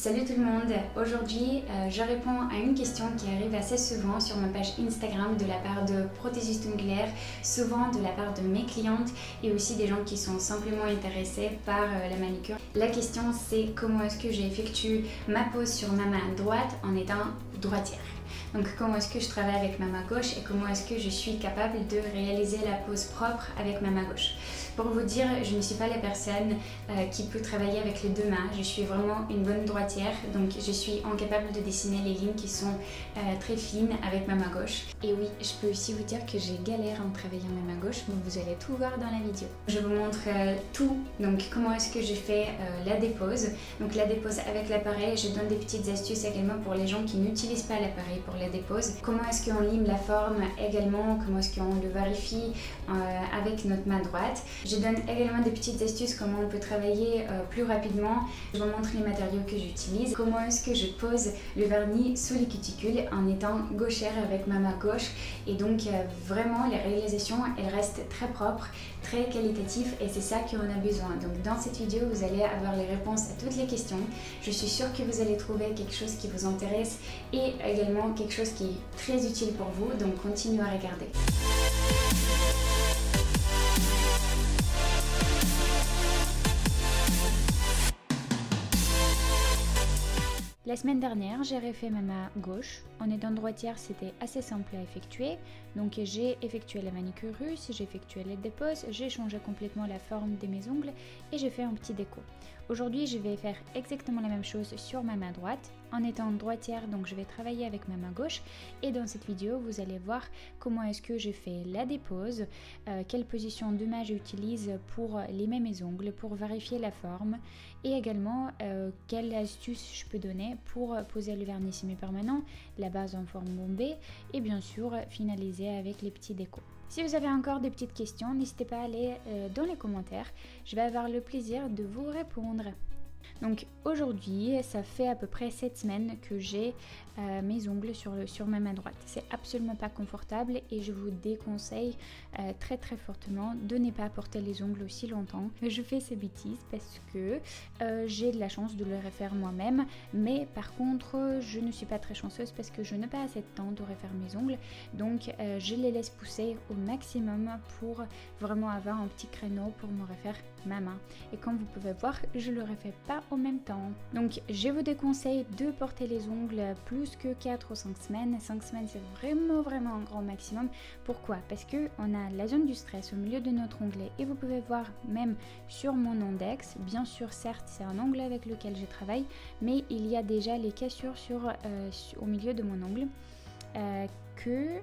Salut tout le monde, aujourd'hui je réponds à une question qui arrive assez souvent sur ma page Instagram de la part de prothésistes ongulaires, souvent de la part de mes clientes et aussi des gens qui sont simplement intéressés par la manicure. La question c'est comment est-ce que j'effectue ma pose sur ma main droite en étant droitière. Donc comment est-ce que je travaille avec ma main gauche et comment est-ce que je suis capable de réaliser la pose propre avec ma main gauche. Pour vous dire, je ne suis pas la personne qui peut travailler avec les deux mains. Je suis vraiment une bonne droitière, donc je suis incapable de dessiner les lignes qui sont très fines avec ma main gauche. Et oui, je peux aussi vous dire que j'ai galère en travaillant ma main gauche, mais vous allez tout voir dans la vidéo. Je vous montre tout, donc comment est-ce que je fais la dépose. Donc la dépose avec l'appareil, je donne des petites astuces également pour les gens qui n'utilisent pas l'appareil pour la dépose. Comment est-ce qu'on lime la forme également, comment est-ce qu'on le vérifie avec notre main droite. Je donne également des petites astuces comment on peut travailler plus rapidement. Je vous montre les matériaux que j'utilise. Comment est-ce que je pose le vernis sous les cuticules en étant gauchère avec ma main gauche. Et donc vraiment les réalisations elles restent très propres, très qualitatives et c'est ça qu'on a besoin. Donc dans cette vidéo vous allez avoir les réponses à toutes les questions. Je suis sûre que vous allez trouver quelque chose qui vous intéresse et également quelque chose qui est très utile pour vous. Donc continuez à regarder. La semaine dernière, j'ai refait ma main gauche. En étant droitière, c'était assez simple à effectuer. Donc j'ai effectué la manicure russe, j'ai effectué les déposes, j'ai changé complètement la forme de mes ongles et j'ai fait un petit déco. Aujourd'hui, je vais faire exactement la même chose sur ma main droite. En étant droitière, donc je vais travailler avec ma main gauche. Et dans cette vidéo, vous allez voir comment est-ce que je fais la dépose, quelle position de main j'utilise pour limer mes ongles, pour vérifier la forme et également quelle astuce je peux donner pour poser le vernis semi-permanent, la base en forme bombée et bien sûr finaliser avec les petits décos. Si vous avez encore des petites questions, n'hésitez pas à aller dans les commentaires, je vais avoir le plaisir de vous répondre. Donc aujourd'hui, ça fait à peu près 7 semaines que j'ai mes ongles sur ma main droite. C'est absolument pas confortable et je vous déconseille très fortement de ne pas porter les ongles aussi longtemps. Je fais ces bêtises parce que j'ai de la chance de le refaire moi-même, mais par contre je ne suis pas très chanceuse parce que je n'ai pas assez de temps de refaire mes ongles. Donc je les laisse pousser au maximum pour vraiment avoir un petit créneau pour me refaire ma main. Et comme vous pouvez voir, je le refais pas en même temps. Donc je vous déconseille de porter les ongles plus que 4 ou 5 semaines. 5 semaines c'est vraiment un grand maximum. Pourquoi? Parce que on a la zone du stress au milieu de notre onglet et vous pouvez voir même sur mon index, bien sûr certes c'est un onglet avec lequel je travaille, mais il y a déjà les cassures au milieu de mon ongle que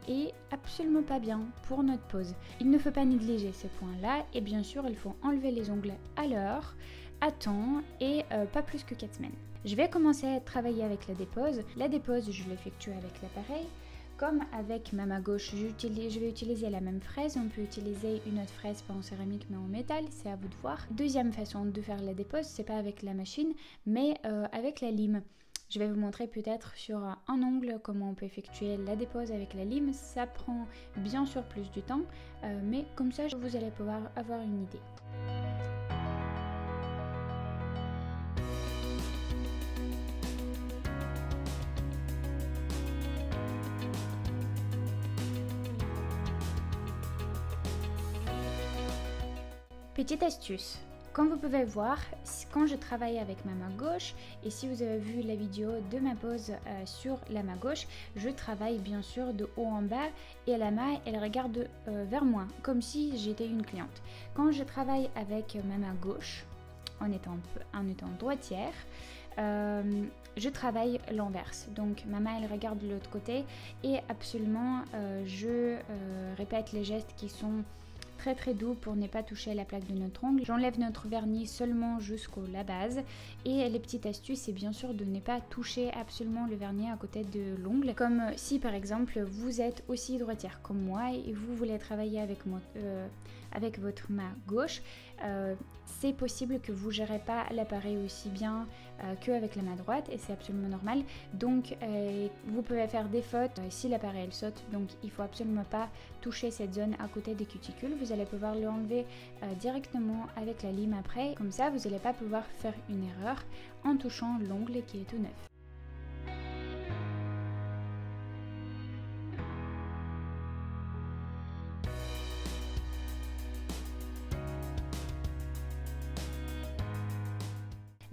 est absolument pas bien pour notre pose. Il ne faut pas négliger ces points-là et bien sûr il faut enlever les ongles à l'heure, à temps et pas plus que 4 semaines. Je vais commencer à travailler avec la dépose. La dépose, je l'effectue avec l'appareil. Comme avec ma main gauche, je vais utiliser la même fraise. On peut utiliser une autre fraise, pas en céramique mais en métal, c'est à vous de voir. Deuxième façon de faire la dépose, c'est pas avec la machine, mais avec la lime. Je vais vous montrer peut-être sur un ongle comment on peut effectuer la dépose avec la lime. Ça prend bien sûr plus de temps, mais comme ça vous allez pouvoir avoir une idée. Petite astuce, comme vous pouvez voir, quand je travaille avec ma main gauche, et si vous avez vu la vidéo de ma pose sur la main gauche, je travaille bien sûr de haut en bas et la main elle regarde vers moi, comme si j'étais une cliente. Quand je travaille avec ma main gauche, en étant droitière, je travaille l'inverse, donc ma main elle regarde de l'autre côté et absolument je répète les gestes qui sont très doux pour ne pas toucher la plaque de notre ongle. J'enlève notre vernis seulement jusqu'à la base et les petites astuces c'est bien sûr de ne pas toucher absolument le vernis à côté de l'ongle, comme si par exemple vous êtes aussi droitière comme moi et vous voulez travailler avec votre main gauche, c'est possible que vous ne gérez pas l'appareil aussi bien qu'avec la main droite et c'est absolument normal. Donc vous pouvez faire des fautes si l'appareil saute, donc il ne faut absolument pas toucher cette zone à côté des cuticules. Vous allez pouvoir l'enlever directement avec la lime après, comme ça vous n'allez pas pouvoir faire une erreur en touchant l'ongle qui est tout neuf.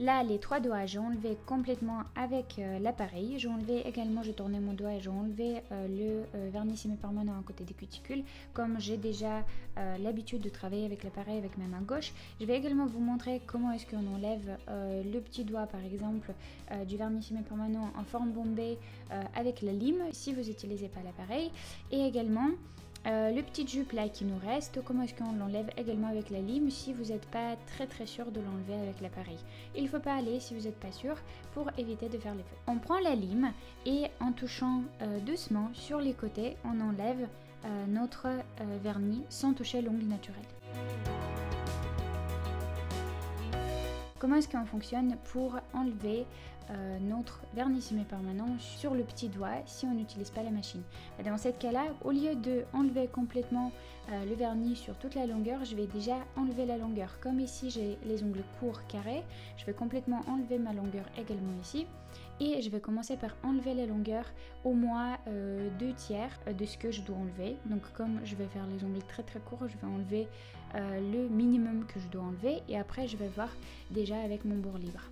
Là, les 3 doigts, j'ai enlevé complètement avec l'appareil. J'ai enlevé également, j'ai tourné mon doigt et j'ai enlevé le vernis semi-permanent à côté des cuticules. Comme j'ai déjà l'habitude de travailler avec l'appareil avec ma main gauche, je vais également vous montrer comment est-ce qu'on enlève le petit doigt, par exemple, du vernis semi-permanent en forme bombée avec la lime, si vous n'utilisez pas l'appareil. Et également, le petit jupe là qui nous reste, comment est-ce qu'on l'enlève également avec la lime si vous n'êtes pas très sûr de l'enlever avec l'appareil. Il ne faut pas aller si vous n'êtes pas sûr pour éviter de faire les feux. On prend la lime et en touchant doucement sur les côtés, on enlève notre vernis sans toucher l'ongle naturel. Comment est-ce qu'on fonctionne pour enlever notre vernis semi-permanent sur le petit doigt si on n'utilise pas la machine? Dans ce cas-là, au lieu de enlever complètement le vernis sur toute la longueur, je vais déjà enlever la longueur. Comme ici j'ai les ongles courts carrés, je vais complètement enlever ma longueur également ici. Et je vais commencer par enlever la longueur au moins 2/3 de ce que je dois enlever. Donc comme je vais faire les ongles très courts, je vais enlever le minimum que je dois enlever. Et après je vais voir déjà avec mon bord libre.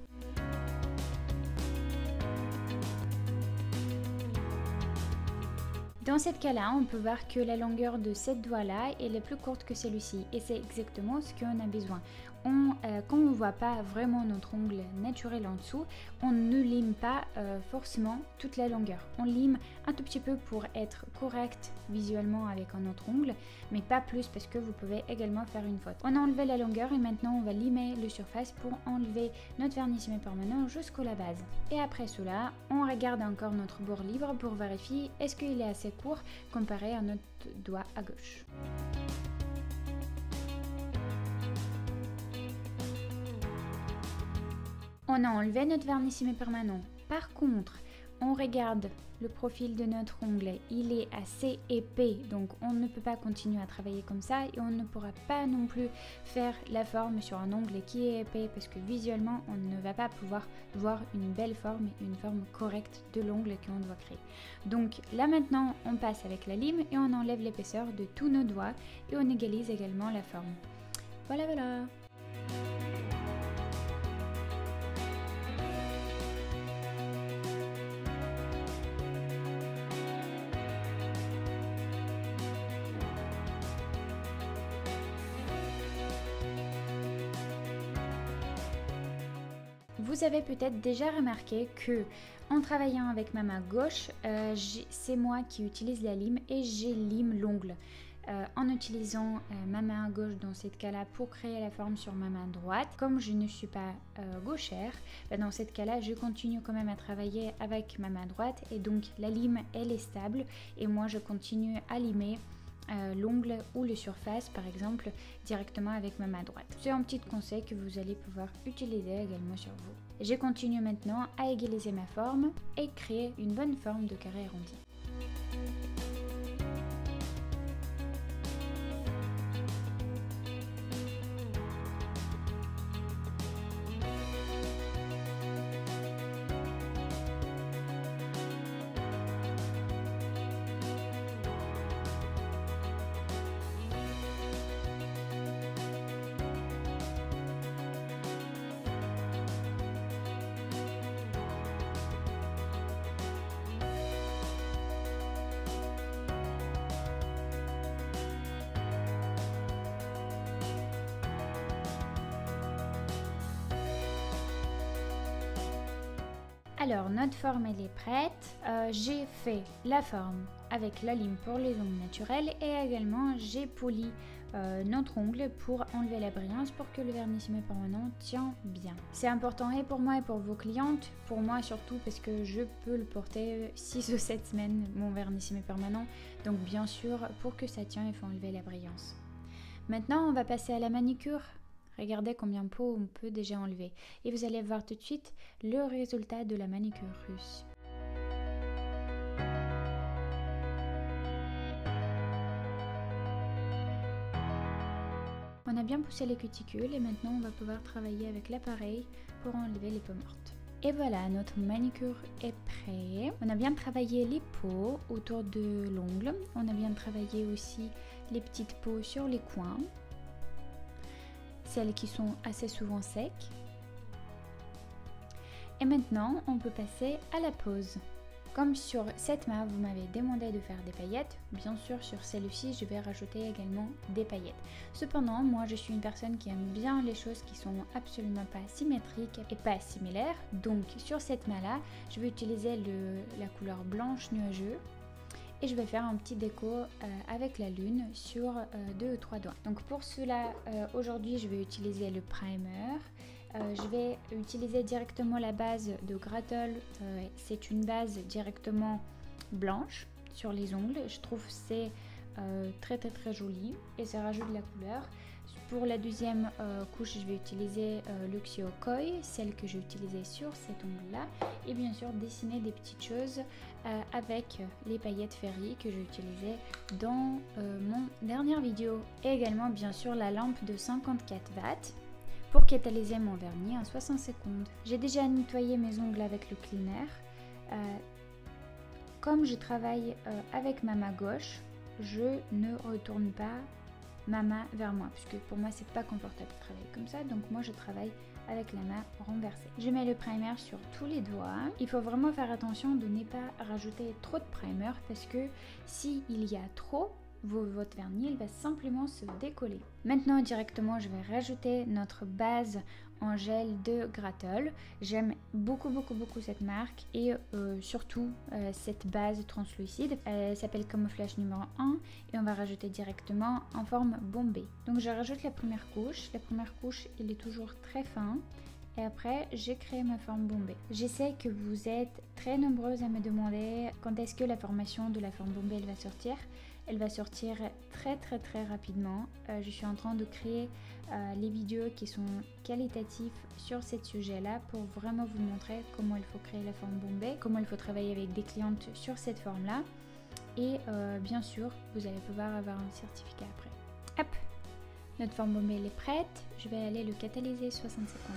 Dans ce cas-là, on peut voir que la longueur de cette doigt-là est plus courte que celui-ci. Et c'est exactement ce qu'on a besoin. Quand on ne voit pas vraiment notre ongle naturel en dessous, on ne lime pas forcément toute la longueur. On lime un tout petit peu pour être correct visuellement avec un autre ongle, mais pas plus parce que vous pouvez également faire une faute. On a enlevé la longueur et maintenant on va limer le surface pour enlever notre vernis semi-permanent jusqu'à la base. Et après cela, on regarde encore notre bord libre pour vérifier est-ce qu'il est assez court comparé à notre doigt à gauche. On a enlevé notre vernis semi-permanent. Par contre, on regarde le profil de notre ongle, il est assez épais, donc on ne peut pas continuer à travailler comme ça et on ne pourra pas non plus faire la forme sur un ongle qui est épais parce que visuellement on ne va pas pouvoir voir une belle forme, une forme correcte de l'ongle qu'on doit créer. Donc là maintenant on passe avec la lime et on enlève l'épaisseur de tous nos doigts et on égalise également la forme. Voilà. Vous avez peut-être déjà remarqué que en travaillant avec ma main gauche, c'est moi qui utilise la lime et j'ai lime l'ongle. En utilisant ma main gauche dans ce cas-là pour créer la forme sur ma main droite. Comme je ne suis pas gauchère, dans ce cas-là, je continue quand même à travailler avec ma main droite et donc la lime, elle est stable et moi je continue à limer l'ongle ou le surface par exemple directement avec ma main droite. C'est un petit conseil que vous allez pouvoir utiliser également sur vous. Je continue maintenant à égaliser ma forme et créer une bonne forme de carré arrondi. Alors notre forme elle est prête, j'ai fait la forme avec la lime pour les ongles naturels et également j'ai poli notre ongle pour enlever la brillance pour que le vernis semi-permanent tient bien. C'est important et pour moi et pour vos clientes, pour moi surtout parce que je peux le porter 6 ou 7 semaines mon vernis semi-permanent, donc bien sûr pour que ça tient il faut enlever la brillance. Maintenant on va passer à la manicure. Regardez combien de peau on peut déjà enlever. Et vous allez voir tout de suite le résultat de la manicure russe. On a bien poussé les cuticules et maintenant on va pouvoir travailler avec l'appareil pour enlever les peaux mortes. Et voilà, notre manicure est prêt. On a bien travaillé les peaux autour de l'ongle. On a bien travaillé aussi les petites peaux sur les coins, celles qui sont assez souvent secs. Et maintenant, on peut passer à la pose. Comme sur cette main, vous m'avez demandé de faire des paillettes, bien sûr sur celle-ci, je vais rajouter également des paillettes. Cependant, moi je suis une personne qui aime bien les choses qui sont absolument pas symétriques et pas similaires. Donc sur cette main-là, je vais utiliser la couleur blanche nuageux. Et je vais faire un petit déco avec la lune sur 2 ou 3 doigts. Donc pour cela, aujourd'hui je vais utiliser le primer. Je vais utiliser directement la base de Grattol. C'est une base directement blanche sur les ongles. Je trouve que c'est très joli et ça rajoute de la couleur. Pour la deuxième couche, je vais utiliser Luxio Koi, celle que j'ai utilisée sur cet ongle-là. Et bien sûr, dessiner des petites choses avec les paillettes Fairy que j'ai utilisées dans mon dernière vidéo. Et également, bien sûr, la lampe de 54 watts pour catalyser mon vernis en 60 secondes. J'ai déjà nettoyé mes ongles avec le cleaner. Comme je travaille avec ma main gauche, je ne retourne pas ma main vers moi, puisque pour moi c'est pas confortable de travailler comme ça, donc moi je travaille avec la main renversée. Je mets le primer sur tous les doigts. Il faut vraiment faire attention de ne pas rajouter trop de primer, parce que s'il y a trop, votre vernis il va simplement se décoller. Maintenant directement je vais rajouter notre base en gel de Grattol. J'aime beaucoup cette marque et surtout cette base translucide. Elle s'appelle Camouflage numéro 1 et on va rajouter directement en forme bombée. Donc je rajoute la première couche. La première couche il est toujours très fin. Et après, j'ai créé ma forme bombée. Je sais que vous êtes très nombreuses à me demander quand est-ce que la formation de la forme bombée elle va sortir. Elle va sortir très rapidement. Je suis en train de créer les vidéos qui sont qualitatives sur ce sujet-là pour vraiment vous montrer comment il faut créer la forme bombée, comment il faut travailler avec des clientes sur cette forme-là. Et bien sûr, vous allez pouvoir avoir un certificat après. Hop, notre forme bombée elle est prête. Je vais aller le catalyser 60 secondes.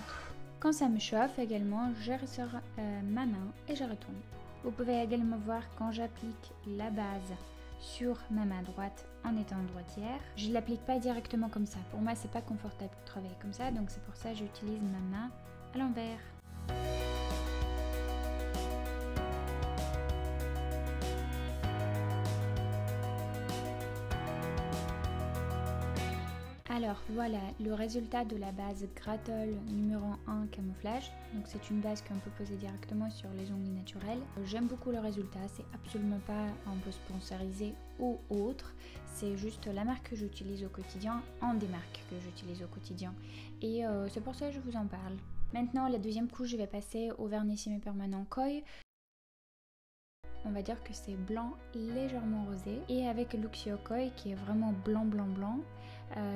Quand ça me chauffe également, je ressors ma main et je retourne. Vous pouvez également voir quand j'applique la base sur ma main droite en étant droitière. Je ne l'applique pas directement comme ça. Pour moi, c'est pas confortable de travailler comme ça, donc c'est pour ça que j'utilise ma main à l'envers. Alors voilà le résultat de la base Grattol numéro 1 camouflage. Donc c'est une base qu'on peut poser directement sur les ongles naturels. J'aime beaucoup le résultat, c'est absolument pas un peu sponsorisé ou autre. C'est juste la marque que j'utilise au quotidien, un des marques que j'utilise au quotidien. Et c'est pour ça que je vous en parle. Maintenant la deuxième couche, je vais passer au vernis semi-permanent Koi. On va dire que c'est blanc légèrement rosé. Et avec Luxio Koi qui est vraiment blanc,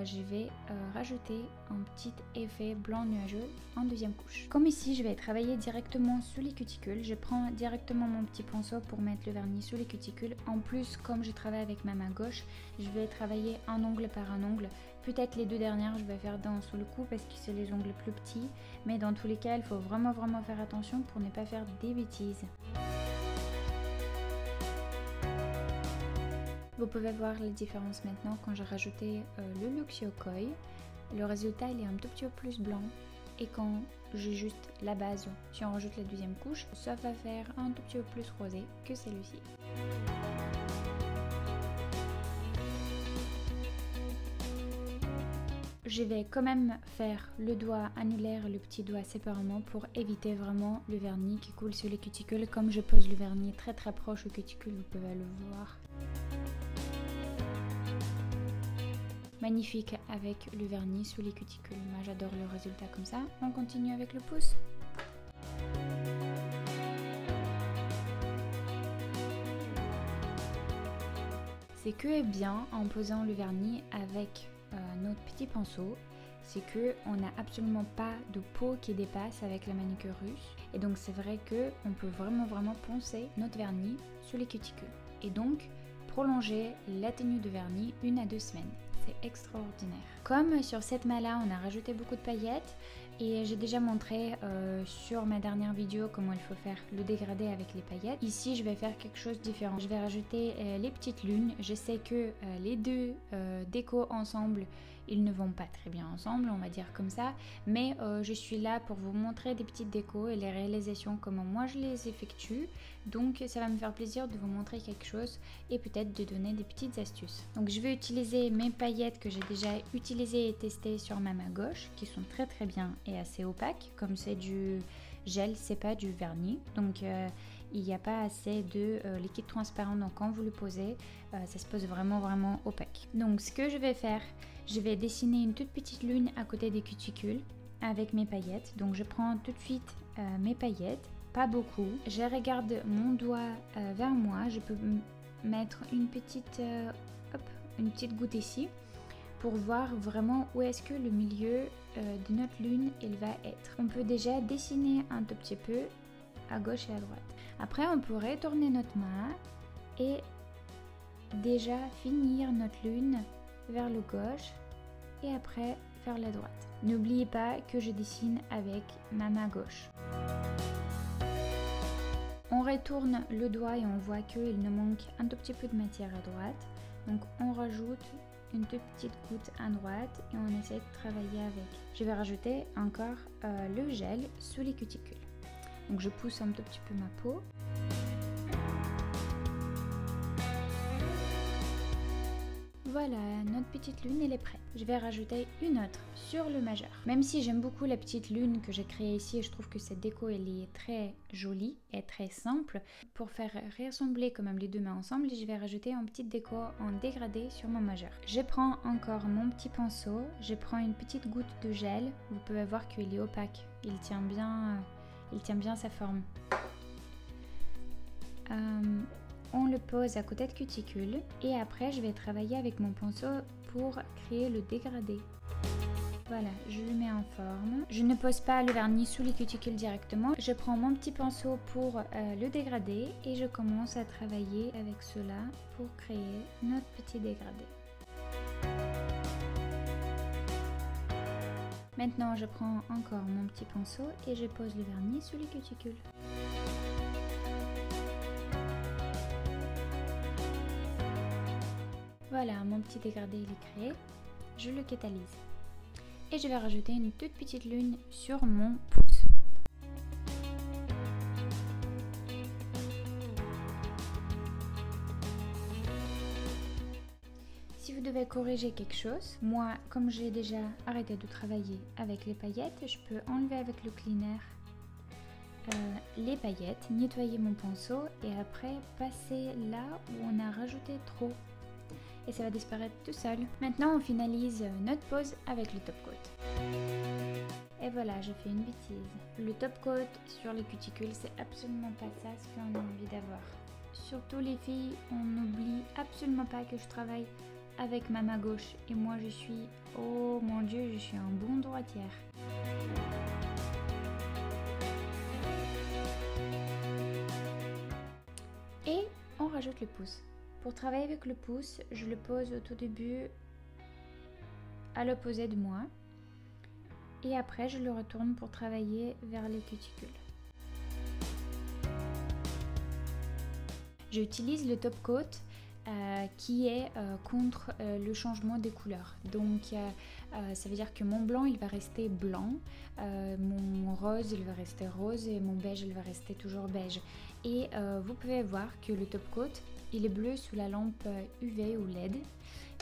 je vais rajouter un petit effet blanc nuageux en deuxième couche. Comme ici, je vais travailler directement sous les cuticules. Je prends directement mon petit pinceau pour mettre le vernis sous les cuticules. En plus, comme je travaille avec ma main gauche, je vais travailler un ongle par un ongle. Peut-être les deux dernières, je vais faire d'un sous le coup parce que c'est les ongles plus petits. Mais dans tous les cas, il faut vraiment faire attention pour ne pas faire des bêtises. Vous pouvez voir la différence maintenant quand j'ai rajouté le Luxio Koi. Le résultat il est un tout petit peu plus blanc. Et quand j'ai juste la base, si on rajoute la deuxième couche, ça va faire un tout petit peu plus rosé que celui-ci. Je vais quand même faire le doigt annulaire et le petit doigt séparément pour éviter vraiment le vernis qui coule sur les cuticules. Comme je pose le vernis très proche aux cuticules, vous pouvez le voir. Magnifique avec le vernis sous les cuticules. Moi j'adore le résultat comme ça. On continue avec le pouce. C'est que et bien en posant le vernis avec notre petit pinceau. c'est que on n'a absolument pas de peau qui dépasse avec la manicure russe. Et donc c'est vrai que on peut vraiment poncer notre vernis sur les cuticules. Et donc prolonger la tenue de vernis 1 à 2 semaines. C'est extraordinaire. Comme sur cette main-là, on a rajouté beaucoup de paillettes et j'ai déjà montré sur ma dernière vidéo comment il faut faire le dégradé avec les paillettes. Ici, je vais faire quelque chose de différent. Je vais rajouter les petites lunes. Je sais que les deux décos ensemble, ils ne vont pas très bien ensemble, on va dire comme ça. Mais je suis là pour vous montrer des petites décos et les réalisations, comment moi je les effectue. Donc ça va me faire plaisir de vous montrer quelque chose et peut-être de donner des petites astuces. Donc je vais utiliser mes paillettes que j'ai déjà utilisées et testées sur ma main gauche, qui sont très bien et assez opaques. Comme c'est du gel, c'est pas du vernis. Donc il n'y a pas assez de liquide transparent, donc quand vous le posez, ça se pose vraiment opaque. Donc ce que je vais faire, je vais dessiner une toute petite lune à côté des cuticules avec mes paillettes. Donc je prends tout de suite mes paillettes, pas beaucoup. Je regarde mon doigt vers moi, je peux mettre une petite goutte ici pour voir vraiment où est-ce que le milieu de notre lune il va être. On peut déjà dessiner un tout petit peu à gauche et à droite. Après on peut retourner notre main et déjà finir notre lune vers le gauche et après vers la droite. N'oubliez pas que je dessine avec ma main gauche. On retourne le doigt et on voit qu'il nous manque un tout petit peu de matière à droite. Donc on rajoute une toute petite goutte à droite et on essaie de travailler avec. Je vais rajouter encore le gel sous les cuticules. Donc je pousse un tout petit peu ma peau. Voilà, notre petite lune elle est prête. Je vais rajouter une autre sur le majeur. Même si j'aime beaucoup la petite lune que j'ai créée ici, je trouve que cette déco elle est très jolie et très simple. Pour faire ressembler quand même les deux mains ensemble, je vais rajouter une petite déco en dégradé sur mon majeur. Je prends encore mon petit pinceau, je prends une petite goutte de gel. Vous pouvez voir qu'il est opaque, il tient bien sa forme. On le pose à côté de cuticule et après je vais travailler avec mon pinceau pour créer le dégradé. Voilà, je le mets en forme. Je ne pose pas le vernis sous les cuticules directement. Je prends mon petit pinceau pour le dégradé et je commence à travailler avec cela pour créer notre petit dégradé. Maintenant, je prends encore mon petit pinceau et je pose le vernis sous les cuticules. Voilà, mon petit dégradé il est créé. Je le catalyse. Et je vais rajouter une toute petite lune sur mon pouce. Si vous devez corriger quelque chose, moi, comme j'ai déjà arrêté de travailler avec les paillettes, je peux enlever avec le cleaner les paillettes, nettoyer mon pinceau et après passer là où on a rajouté trop. Et ça va disparaître tout seul. Maintenant on finalise notre pose avec le top coat. Et voilà, j'ai fait une bêtise. Le top coat sur les cuticules, c'est absolument pas ça ce qu'on a envie d'avoir. Surtout les filles, on n'oublie absolument pas que je travaille avec ma main gauche. Et moi je suis, oh mon dieu, je suis un bon droitière. Et on rajoute le pouce. Pour travailler avec le pouce, je le pose au tout début à l'opposé de moi et après je le retourne pour travailler vers les cuticules. J'utilise le top coat qui est contre le changement des couleurs. Donc ça veut dire que mon blanc il va rester blanc, mon rose il va rester rose et mon beige il va rester toujours beige. Et vous pouvez voir que le top coat il est bleu sous la lampe UV ou LED.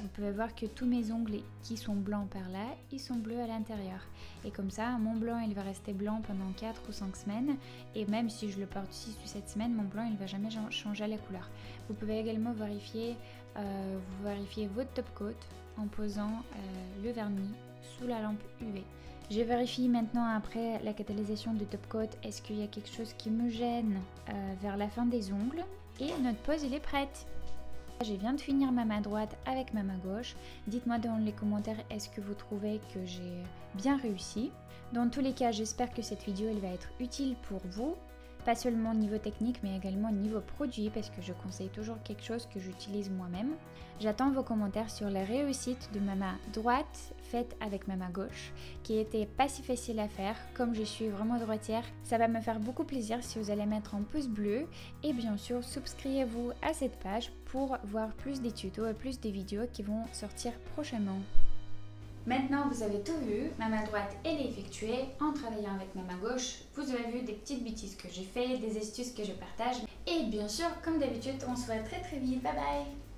Vous pouvez voir que tous mes ongles qui sont blancs par là, ils sont bleus à l'intérieur. Et comme ça, mon blanc il va rester blanc pendant 4 ou 5 semaines. Et même si je le porte 6 ou 7 semaines, mon blanc il va jamais changer la couleur. Vous pouvez également vérifier votre top coat en posant le vernis sous la lampe UV. Je vérifie maintenant après la catalysation du top coat, est-ce qu'il y a quelque chose qui me gêne vers la fin des ongles. Et notre pose elle est prête. Je viens de finir ma main droite avec ma main gauche. Dites-moi dans les commentaires, est-ce que vous trouvez que j'ai bien réussi? Dans tous les cas, j'espère que cette vidéo elle va être utile pour vous. Pas seulement niveau technique, mais également niveau produit, parce que je conseille toujours quelque chose que j'utilise moi-même. J'attends vos commentaires sur la réussite de ma main droite faite avec ma main gauche, qui était pas si facile à faire. Comme je suis vraiment droitière, ça va me faire beaucoup plaisir si vous allez mettre un pouce bleu. Et bien sûr, souscrivez-vous à cette page pour voir plus des tutos et plus de vidéos qui vont sortir prochainement. Maintenant, vous avez tout vu, ma main droite elle est effectuée en travaillant avec ma main gauche. Vous avez vu des petites bêtises que j'ai fait, des astuces que je partage. Et bien sûr, comme d'habitude, on se voit très vite. Bye bye!